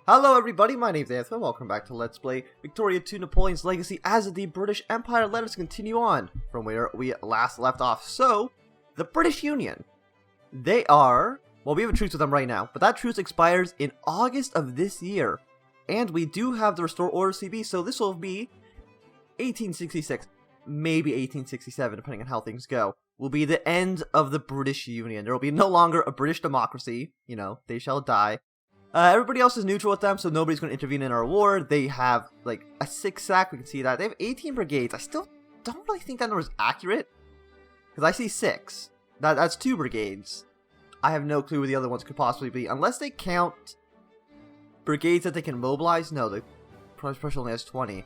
Hello everybody, my name's Anthony, welcome back to Let's Play Victoria 2 Napoleon's Legacy as the British Empire. Let us continue on from where we last left off. So, the British Union, they are, well, we have a truce with them right now, but that truce expires in August of this year. And we do have the Restore Order CB, so this will be 1866, maybe 1867, depending on how things go, will be the end of the British Union. There will be no longer a British democracy, you know, they shall die. Everybody else is neutral with them, so nobody's going to intervene in our war. They have, like, a 6-sack, we can see that. They have 18 brigades. I still don't really think that number is accurate, because I see 6. That's 2 brigades. I have no clue where the other ones could possibly be, unless they count brigades that they can mobilize. No, the pressure only has 20.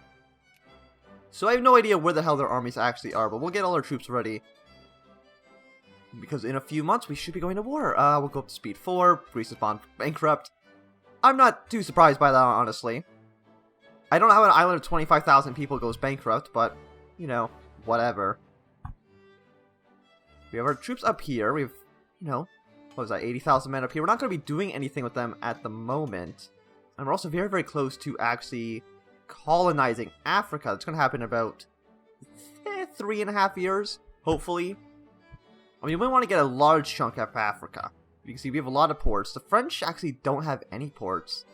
So I have no idea where the hell their armies actually are, but we'll get all our troops ready, because in a few months we should be going to war. We'll go up to speed 4, Greece is gone bankrupt. I'm not too surprised by that, honestly. I don't know how an island of 25,000 people goes bankrupt, but, you know, whatever. We have our troops up here. We have, you know, what was that, 80,000 men up here. We're not going to be doing anything with them at the moment. And we're also very, very close to actually colonizing Africa. It's going to happen in about 3.5 years, hopefully. I mean, we want to get a large chunk of Africa. You can see we have a lot of ports. The French actually don't have any ports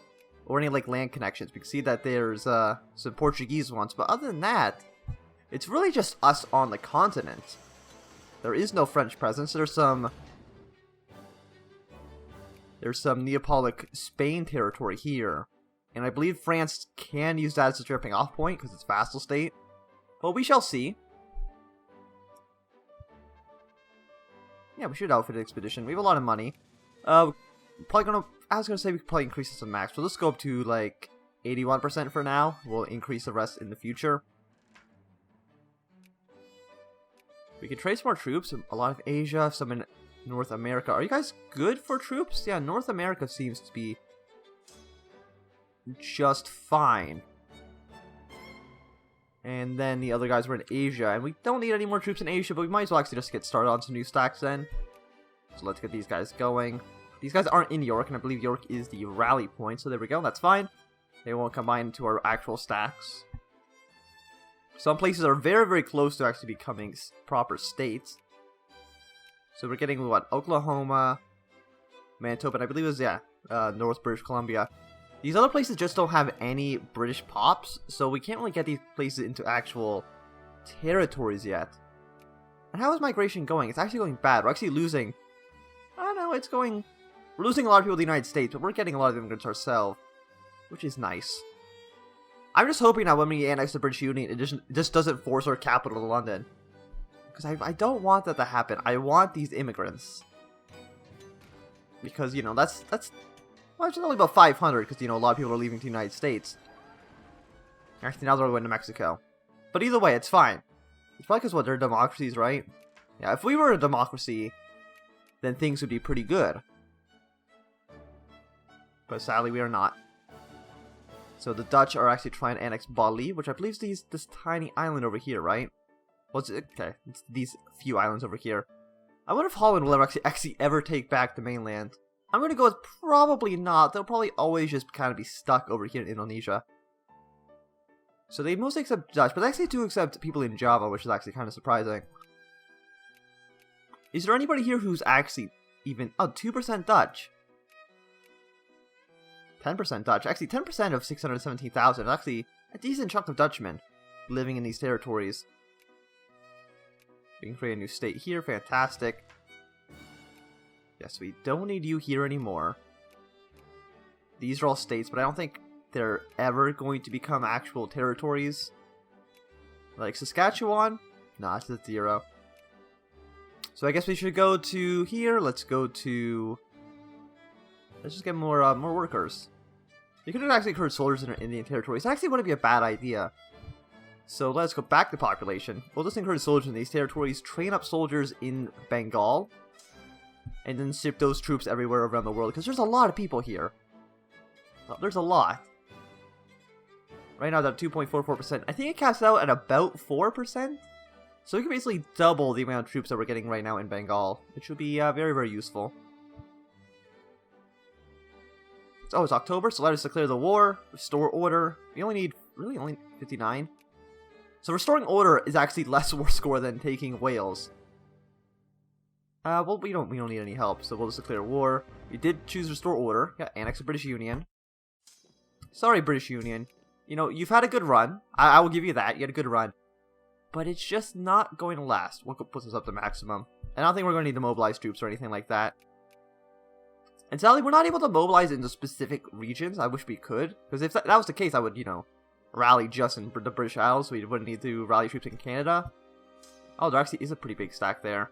or any like land connections. We can see that there's some Portuguese ones, but other than that, it's really just us on the continent. There is no French presence. There's some Neapolitan Spain territory here, and I believe France can use that as a jumping off point because it's vassal state. But we shall see. Yeah, we should outfit an expedition. We have a lot of money. Probably gonna, I was gonna say we could probably increase it to max, so let's go up to like 81% for now. We'll increase the rest in the future. We can trade some more troops, a lot of Asia, some in North America. Are you guys good for troops? Yeah, North America seems to be just fine. And then the other guys were in Asia, and we don't need any more troops in Asia, but we might as well actually just get started on some new stacks then. So let's get these guys going. These guys aren't in York, and I believe York is the rally point, so there we go, that's fine. They won't combine into our actual stacks. Some places are very, very close to actually becoming proper states. So we're getting, what, Oklahoma, Manitoba, and I believe it was, yeah, North British Columbia. These other places just don't have any British pops, so we can't really get these places into actual territories yet. And how is migration going? It's actually going bad. We're actually losing... I don't know, it's going... We're losing a lot of people to the United States, but we're getting a lot of immigrants ourselves, which is nice. I'm just hoping that when we annex the British Union, it just doesn't force our capital to London. Because I don't want that to happen. I want these immigrants. Because, you know, that's well, it's only about 500, because, you know, a lot of people are leaving the United States. Actually, now they're going to Mexico. But either way, it's fine. It's probably because, what, they're democracies, right? Yeah, if we were a democracy, then things would be pretty good. But sadly, we are not. So the Dutch are actually trying to annex Bali, which I believe is this tiny island over here, right? What's it? Okay, it's these few islands over here. I wonder if Holland will actually ever take back the mainland. I'm going to go with probably not. They'll probably always just kind of be stuck over here in Indonesia. So they mostly accept Dutch, but they actually do accept people in Java, which is actually kind of surprising. Is there anybody here who's actually even... Oh, 2% Dutch. 10% Dutch. Actually, 10% of 617,000 is actually a decent chunk of Dutchmen living in these territories. We can create a new state here. Fantastic. Yes, we don't need you here anymore. These are all states, but I don't think they're ever going to become actual territories. Like Saskatchewan? Nah, it's at 0. So I guess we should go to here. Let's go to... Let's just get more workers. You could have actually encouraged soldiers in our Indian territories. It actually wouldn't be a bad idea. So let's go back to population. We'll just encourage soldiers in these territories, train up soldiers in Bengal, and then ship those troops everywhere around the world, because there's a lot of people here. Well, there's a lot. Right now, they're at 2.44%. I think it caps out at about 4%. So we can basically double the amount of troops that we're getting right now in Bengal, which would be very, very useful. Oh, it's October, so let us declare the war, restore order. We only need, really, only 59? So restoring order is actually less war score than taking Wales. Well, we don't need any help, so we'll just declare war. We did choose restore order. Yeah, annex the British Union. Sorry, British Union. You know, you've had a good run. I will give you that. You had a good run. But it's just not going to last. We'll put this up to maximum. And I don't think we're going to need to mobilize troops or anything like that. And sadly, we're not able to mobilize into specific regions. I wish we could. Because if that was the case, I would, you know, rally just in the British Isles. So we wouldn't need to rally troops in Canada. Oh, there actually is a pretty big stack there.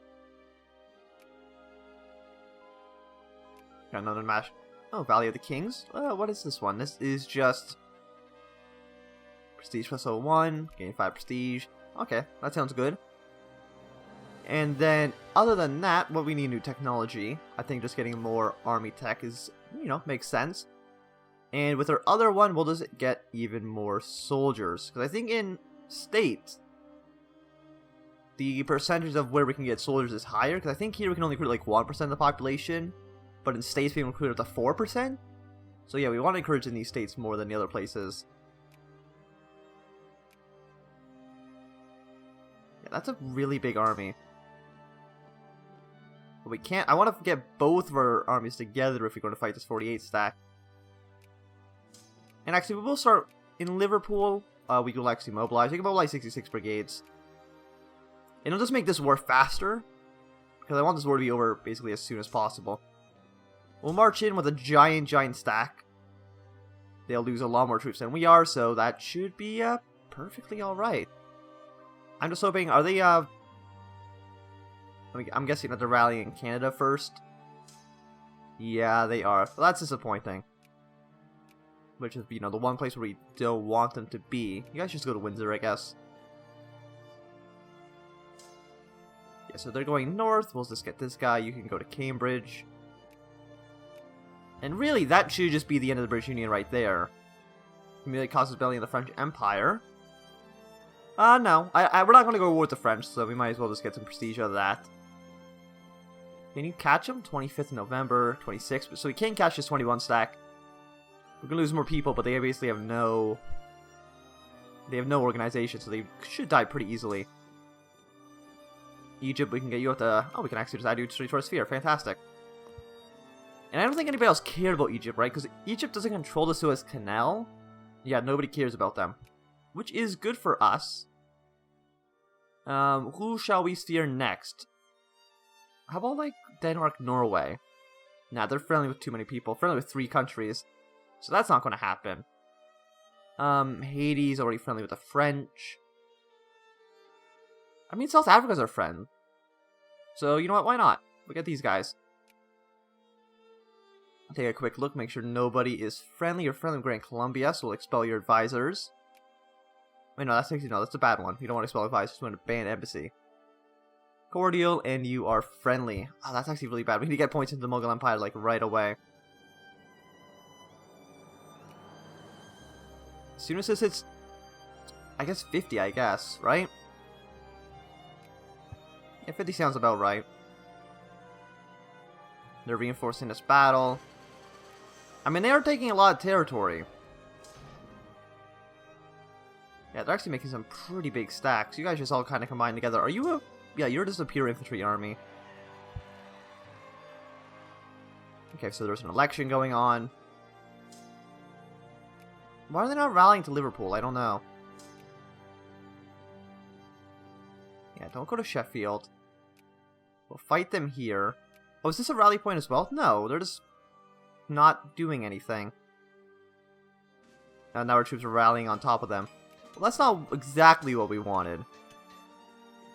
Got another match. Oh, Valley of the Kings. What is this one? This is just Prestige plus 01. Gain 5 Prestige. Okay, that sounds good. And then, other than that, what we need new technology. I think just getting more army tech is, you know, makes sense. And with our other one, we'll just get even more soldiers. Because I think in states, the percentage of where we can get soldiers is higher. Because I think here we can only recruit like 1% of the population. But in states, we can recruit up to 4%. So yeah, we want to encourage in these states more than the other places. Yeah, that's a really big army. But we can't... I want to get both of our armies together if we're going to fight this 48 stack. And actually, we will start in Liverpool. We will actually mobilize. We can mobilize 66 brigades. And it'll just make this war faster. Because I want this war to be over basically as soon as possible. We'll march in with a giant stack. They'll lose a lot more troops than we are, so that should be perfectly alright. I'm just hoping, are they, I'm guessing that they're rallying in Canada first. Yeah, they are. Well, that's disappointing. Which is, you know, the one place where we don't want them to be. You guys just go to Windsor, I guess. Yeah, so they're going north. We'll just get this guy. You can go to Cambridge. And really, that should just be the end of the British Union right there. Immediately causes rebellion in the French Empire. No. We're not going to go to war with the French, so we might as well just get some prestige out of that. Can you catch them? 25th of November, 26th. So we can catch this 21 stack. We're going to lose more people, but they basically have no... They have no organization, so they should die pretty easily. Egypt, we can get you up to... Oh, we can actually just add you to our sphere. Fantastic. And I don't think anybody else cared about Egypt, right? Because Egypt doesn't control the Suez Canal. Yeah, nobody cares about them. Which is good for us. Who shall we steer next? How about, like, Denmark, Norway? Nah, they're friendly with too many people. Friendly with 3 countries. So that's not going to happen. Haiti's already friendly with the French. I mean, South Africa's our friend. So, you know what? Why not? Look at these guys. Take a quick look, make sure nobody is friendly or friendly with Grand Columbia, so we'll expel your advisors. Wait, no, that's actually, no, that's a bad one. You don't want to expel advisors, you want to ban embassy. Cordial, and you are friendly. Oh, that's actually really bad. We need to get points into the Mughal Empire, like, right away. As soon as this hits, I guess 50, I guess, right? Yeah, 50 sounds about right. They're reinforcing this battle. I mean, they are taking a lot of territory. Yeah, they're actually making some pretty big stacks. You guys just all kind of combine together. Are you a... Yeah, you're just a pure infantry army. Okay, so there's an election going on. Why are they not rallying to Liverpool? I don't know. Yeah, don't go to Sheffield. We'll fight them here. Oh, is this a rally point as well? No, they're just not doing anything. And now our troops are rallying on top of them. Well, that's not exactly what we wanted.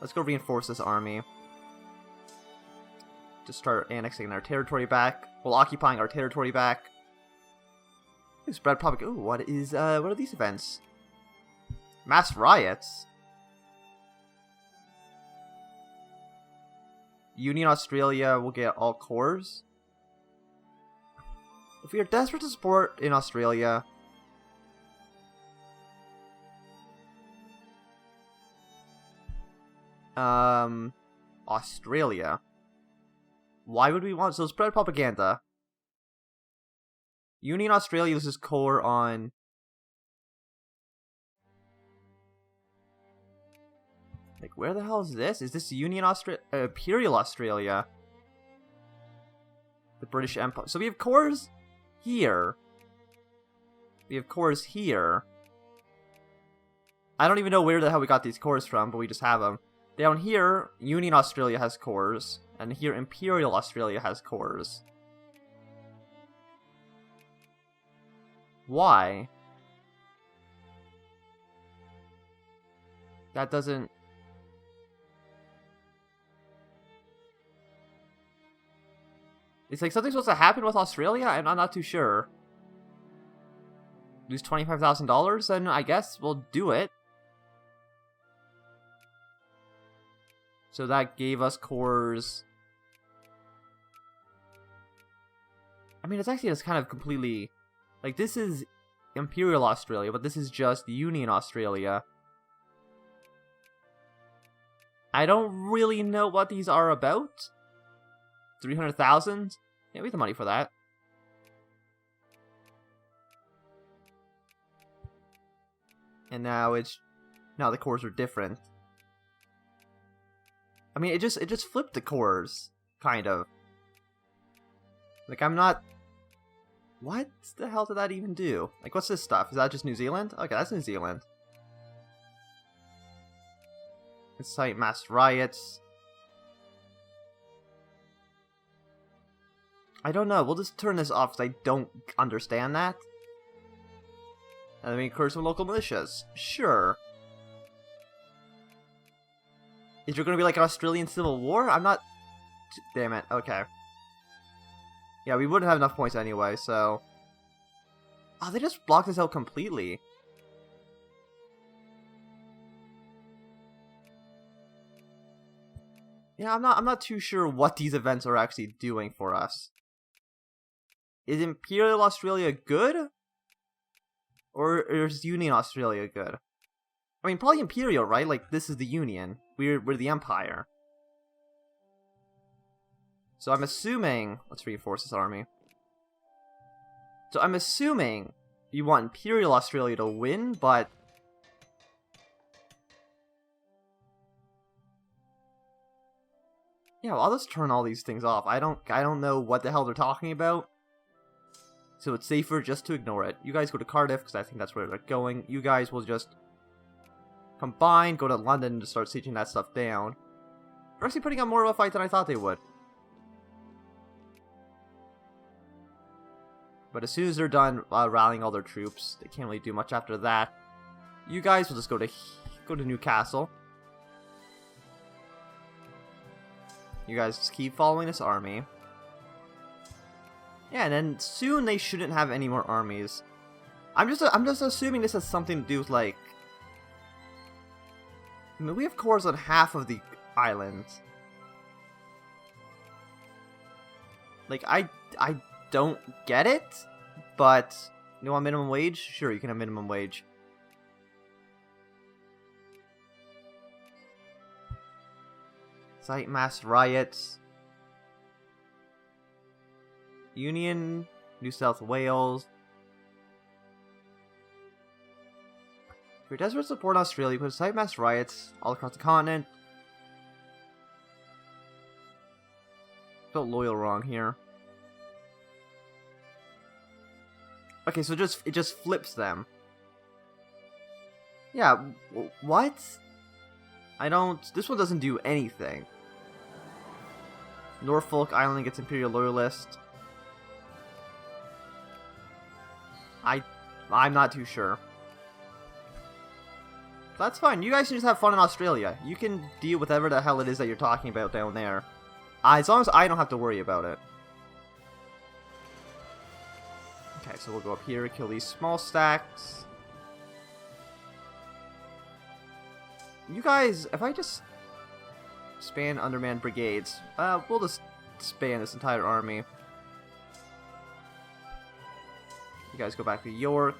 Let's go reinforce this army. Just start annexing our territory back. While occupying our territory back. Spread propaganda. Ooh, what are these events? Mass riots? Union Australia will get all corps. If we are desperate to support in Australia... Australia. Why would we want... So spread propaganda. Union Australia loses core on... Like, where the hell is this? Is this Union Australia? Imperial Australia. The British Empire. So we have cores here. We have cores here. I don't even know where the hell we got these cores from, but we just have them. Down here, Union Australia has cores. And here, Imperial Australia has cores. Why? That doesn't... It's like something's supposed to happen with Australia? I'm not too sure. Lose $25,000? Then I guess we'll do it. So that gave us cores... I mean, it's actually just kind of completely... Like, this is Imperial Australia, but this is just Union Australia. I don't really know what these are about. 300,000? Yeah, we have the money for that. And now the cores are different. I mean, it just flipped the cores, kind of. Like, I'm not... What the hell did that even do? Like, what's this stuff? Is that just New Zealand? Okay, that's New Zealand. Incite mass riots. I don't know. We'll just turn this off because I don't understand that. And then we encourage some local militias. Sure. Is there going to be like an Australian Civil War? I'm not... Damn it. Okay. Yeah, we wouldn't have enough points anyway, so... Oh, they just blocked this out completely. Yeah, I'm not too sure what these events are actually doing for us. Is Imperial Australia good? Or is Union Australia good? I mean, probably Imperial, right? Like, this is the Union. We're the Empire. So I'm assuming... Let's reinforce this army. So I'm assuming you want Imperial Australia to win, but... Yeah, well, I'll just turn all these things off. I don't know what the hell they're talking about. So it's safer just to ignore it. You guys go to Cardiff, because I think that's where they're going. You guys will just combine, go to London, and just start sieging that stuff down. They're actually putting up more of a fight than I thought they would. But as soon as they're done rallying all their troops, they can't really do much after that. You guys will just go to Newcastle. You guys just keep following this army. Yeah, and then soon they shouldn't have any more armies. I'm just assuming this has something to do with, like... I mean, we have cores on half of the islands. Like, I don't get it, but... You want minimum wage? Sure, you can have minimum wage. Incite mass riots. Union, New South Wales. If you're desperate to support Australia, put incite mass riots all across the continent. Felt loyal wrong here. Okay, so it just flips them. Yeah, what? This one doesn't do anything. Norfolk Island gets Imperial Loyalist. I'm not too sure. That's fine. You guys can just have fun in Australia. You can deal with whatever the hell it is that you're talking about down there. As long as I don't have to worry about it. Okay, so we'll go up here, kill these small stacks. You guys, if I just span undermanned brigades, we'll just span this entire army. You guys go back to York.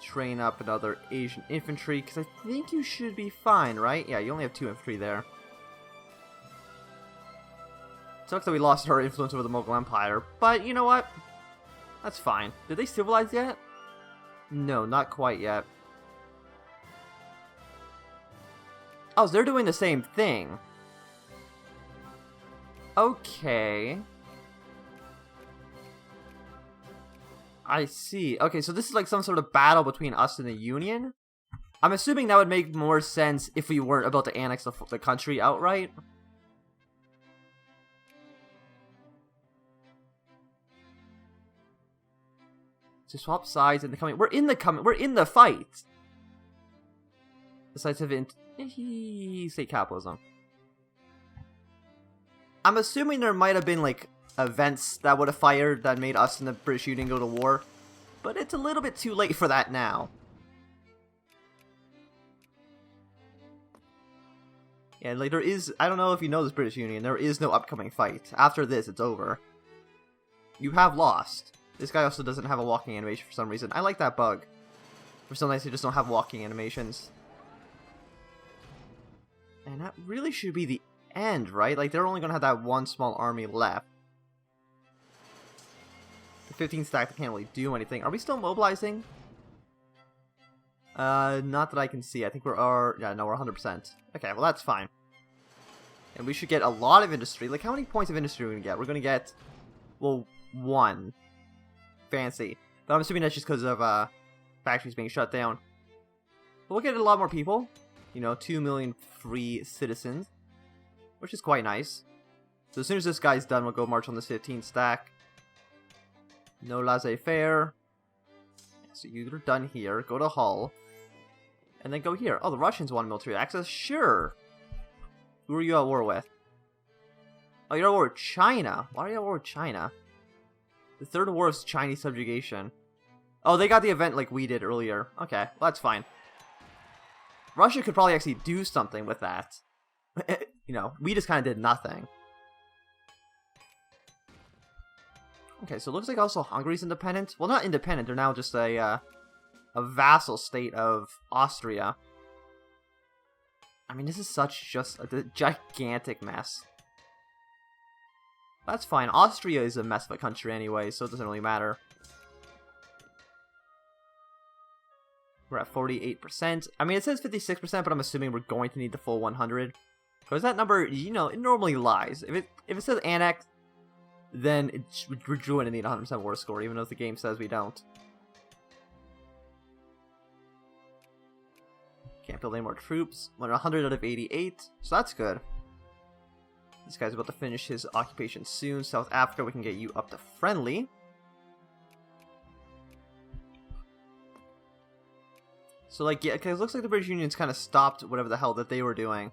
Train up another Asian infantry, because I think you should be fine, right? Yeah, you only have 2 infantry there. Sucks that we lost our influence over the Mughal Empire, but you know what? That's fine. Did they civilize yet? No, not quite yet. Oh, so they're doing the same thing. Okay. I see. Okay, so this is like some sort of battle between us and the Union? I'm assuming that would make more sense if we weren't about to annex the country outright. To swap sides in the coming. We're in the fight. Decisive state capitalism. I'm assuming there might have been like events that would have fired that made us and the British Union go to war, but it's a little bit too late for that now. Yeah, like there is, I don't know if you know this, British Union, there is no upcoming fight. After this, it's over. You have lost. This guy also doesn't have a walking animation for some reason. I like that bug. For some nights, they just don't have walking animations. And that really should be the end, right? Like, they're only going to have that one small army left. The 15 stack, they can't really do anything. Are we still mobilizing? Not that I can see. I think yeah, no, we're 100%. Okay, well, that's fine. And we should get a lot of industry. Like, how many points of industry are we going to get? We're going to get, well, 1. Fancy. But I'm assuming that's just because of factories being shut down. But we'll get a lot more people. You know, 2 million free citizens. Which is quite nice. So as soon as this guy's done, we'll go march on this 15 stack. No laissez-faire. So you're done here. Go to Hull. And then go here. Oh, the Russians want military access? Sure. Who are you at war with? Oh, you're at war with China. Why are you at war with China? The third war is Chinese subjugation. Oh, they got the event like we did earlier. Okay, well, that's fine. Russia could probably actually do something with that. You know, we just kind of did nothing. Okay, so it looks like also Hungary's independent. Well, not independent. They're now just a vassal state of Austria. I mean, this is such just a gigantic mess. That's fine. Austria is a mess of a country anyway, so it doesn't really matter. We're at 48%. I mean, it says 56%, but I'm assuming we're going to need the full 100. Because that number, you know, it normally lies. If it says annex, then we're going to need 100% war score, even though the game says we don't. Can't build any more troops. We're 100 out of 88, so that's good. This guy's about to finish his occupation soon. South Africa, we can get you up to friendly. So, like, yeah, because it looks like the British Union's kind of stopped whatever the hell that they were doing.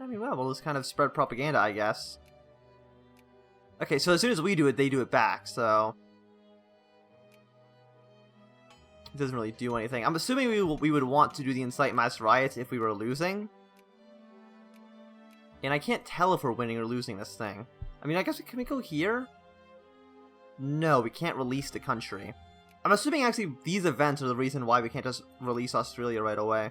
I mean, well, we'll just kind of spread propaganda, I guess. Okay, so as soon as we do it, they do it back, so... It doesn't really do anything. I'm assuming we would want to do the incite mass riots if we were losing. And I can't tell if we're winning or losing this thing. I mean, I guess can we go here? No, we can't release the country. I'm assuming actually these events are the reason why we can't just release Australia right away.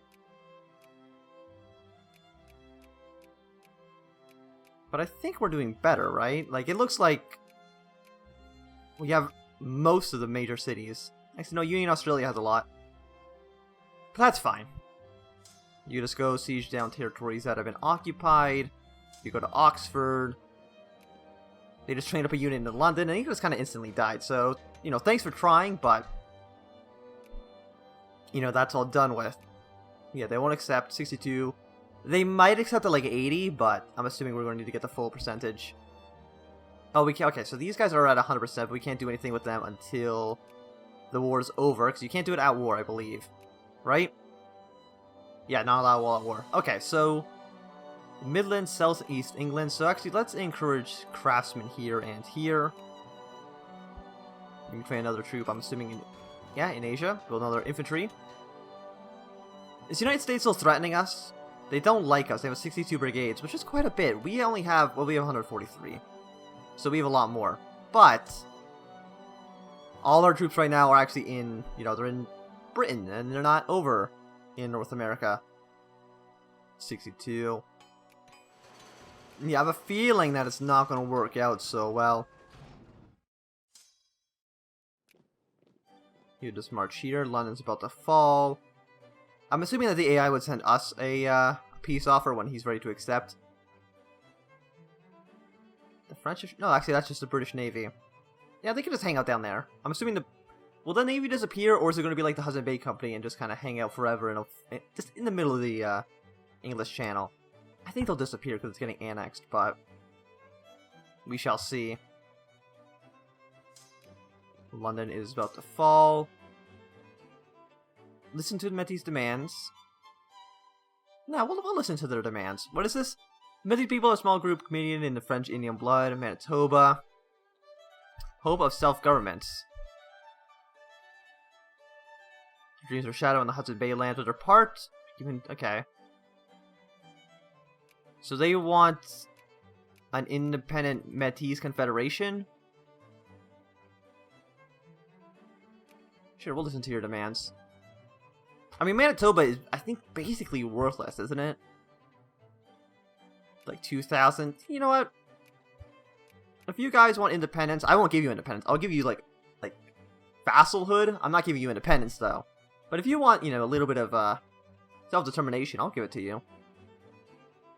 But I think we're doing better, right? Like, it looks like we have most of the major cities. Actually, no, Union Australia has a lot. But that's fine. You just go siege down territories that have been occupied. You go to Oxford. They just trained up a unit in London, and he just kind of instantly died. So, you know, thanks for trying, but... You know, that's all done with. Yeah, they won't accept 62. They might accept it like 80, but I'm assuming we're going to need to get the full percentage. Oh, we can't. Okay, so these guys are at 100%, but we can't do anything with them until the war's over, because you can't do it at war, I believe. Right? Yeah, not allowed while at war. Okay, so Midlands, South East England. So actually, let's encourage craftsmen here and here. We can train another troop, I'm assuming, in Asia. Build another infantry. Is the United States still threatening us? They don't like us. They have 62 brigades, which is quite a bit. We only have, well, we have 143. So we have a lot more. But all our troops right now are actually in, you know, they're in Britain, and they're not over in North America. 62. Yeah, I have a feeling that it's not going to work out so well. You just march here. London's about to fall. I'm assuming that the AI would send us a peace offer when he's ready to accept. The French... No, actually, that's just the British Navy. Yeah, they can just hang out down there. I'm assuming the... Will the Navy disappear, or is it going to be like the Hudson Bay Company and just kind of hang out forever just in the middle of the English Channel? I think they'll disappear because it's getting annexed, but we shall see. London is about to fall. Listen to the Métis' demands. No, we'll listen to their demands. What is this? Métis people are a small group comedian in the French Indian blood, Manitoba. Hope of self-government. Dreams are shadowed on the Hudson Bay lands with their part. Okay. So they want an independent Métis confederation? Sure, we'll listen to your demands. I mean, Manitoba is, I think, basically worthless, isn't it? Like 2,000. You know what? If you guys want independence, I won't give you independence. I'll give you, like vassalhood. I'm not giving you independence, though. But if you want, you know, a little bit of self-determination, I'll give it to you.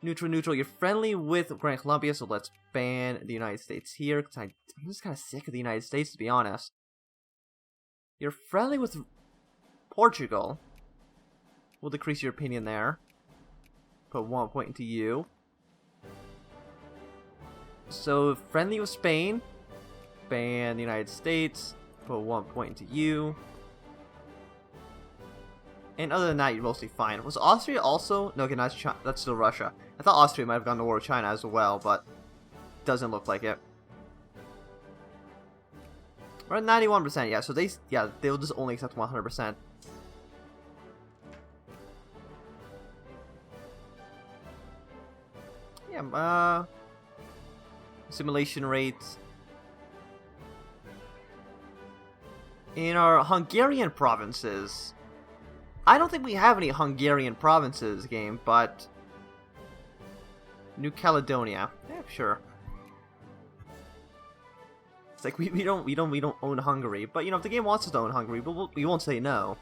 Neutral, neutral. You're friendly with Grand Columbia, so let's ban the United States here. Cause I'm just kind of sick of the United States, to be honest. You're friendly with Portugal. We'll decrease your opinion there. Put 1 point into you. So, friendly with Spain. Ban the United States. Put 1 point into you. And other than that, you're mostly fine. Was Austria also? No, okay, that's still Russia. I thought Austria might have gone to war with China as well, but doesn't look like it. We're at 91%, yeah, so they'll just only accept 100%. Yeah, assimilation rates. In our Hungarian provinces, I don't think we have any Hungarian provinces game, but New Caledonia, yeah, sure. It's like we don't own Hungary, but you know if the game wants us to own Hungary, we won't say no.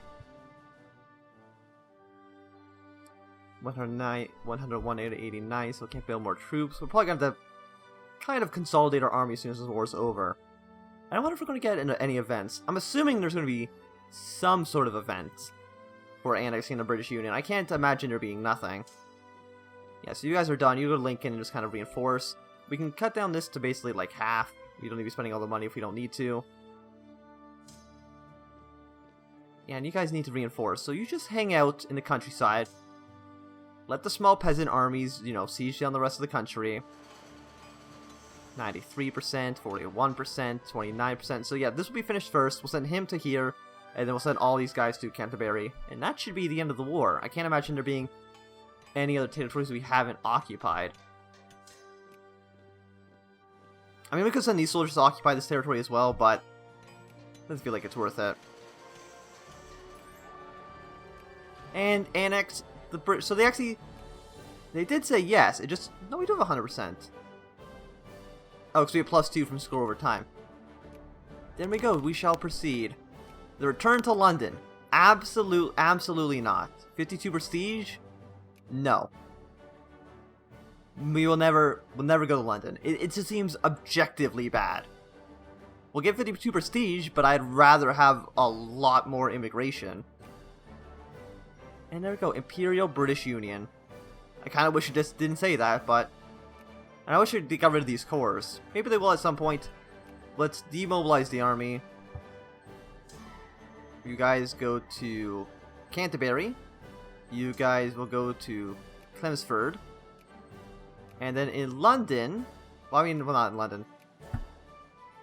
101 out of 89, so we can't build more troops. We're probably gonna have to kind of consolidate our army as soon as this war's over. I wonder if we're gonna get into any events. I'm assuming there's gonna be some sort of event for annexing the British Union. I can't imagine there being nothing. Yeah, so you guys are done. You go to Lincoln and just kind of reinforce. We can cut down this to basically like half. We don't need to be spending all the money if we don't need to. Yeah, and you guys need to reinforce. So you just hang out in the countryside. Let the small peasant armies, you know, siege down the rest of the country. 93%, 41%, 29%. So yeah, this will be finished first. We'll send him to here. And then we'll send all these guys to Canterbury. And that should be the end of the war. I can't imagine there being any other territories we haven't occupied. I mean, we could send these soldiers to occupy this territory as well, but I don't feel like it's worth it. And annex the British. So they did say yes. It just, no, we do have 100%. Oh, because we have +2 from score over time. There we go. We shall proceed. The return to London. Absolutely not. 52 prestige? No. We'll never go to London. It just seems objectively bad. We'll get 52 prestige, but I'd rather have a lot more immigration. And there we go. Imperial British Union. I kind of wish it just didn't say that, but I wish it got rid of these cores. Maybe they will at some point. Let's demobilize the army. You guys go to Canterbury. You guys will go to Chelmsford. And then in London... Well, not in London.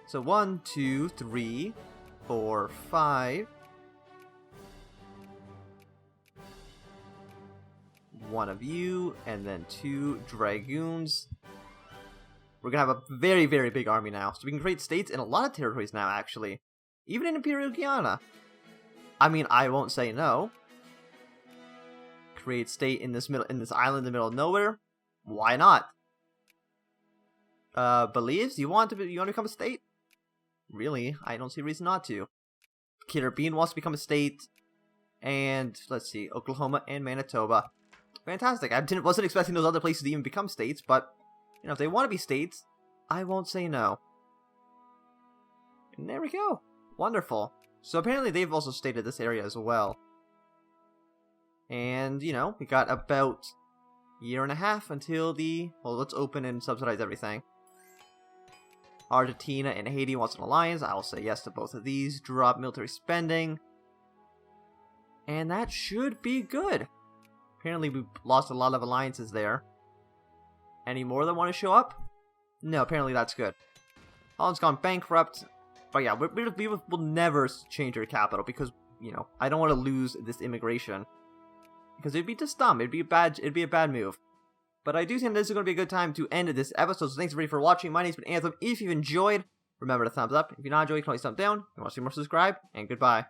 So 1, 2, 3, 4, 5. One of you, and then 2 dragoons. We're gonna have a very, very big army now. So we can create states in a lot of territories now, actually. Even in Imperial Guyana. I mean, I won't say no. Create state in this island in the middle of nowhere. Why not? believes you want to become a state? Really? I don't see a reason not to. Killer Bean wants to become a state. And, let's see, Oklahoma and Manitoba. Fantastic. Wasn't expecting those other places to even become states, but, you know, if they want to be states, I won't say no. And there we go. Wonderful. So apparently they've also stated this area as well. And, you know, we got about a year and a half until well, let's open and subsidize everything. Argentina and Haiti wants an alliance. I'll say yes to both of these. Drop military spending. And that should be good. Apparently we lost a lot of alliances there. Any more that want to show up? No, apparently that's good. Holland's gone bankrupt. But yeah, we will never change our capital because, you know, I don't want to lose this immigration. Because it'd be just dumb. It'd be a bad move. But I do think this is going to be a good time to end this episode. So thanks everybody for watching. My name's been Anthem. If you've enjoyed, remember to thumbs up. If you're not enjoying, you can always thumb down. If you want to see more, subscribe. And goodbye.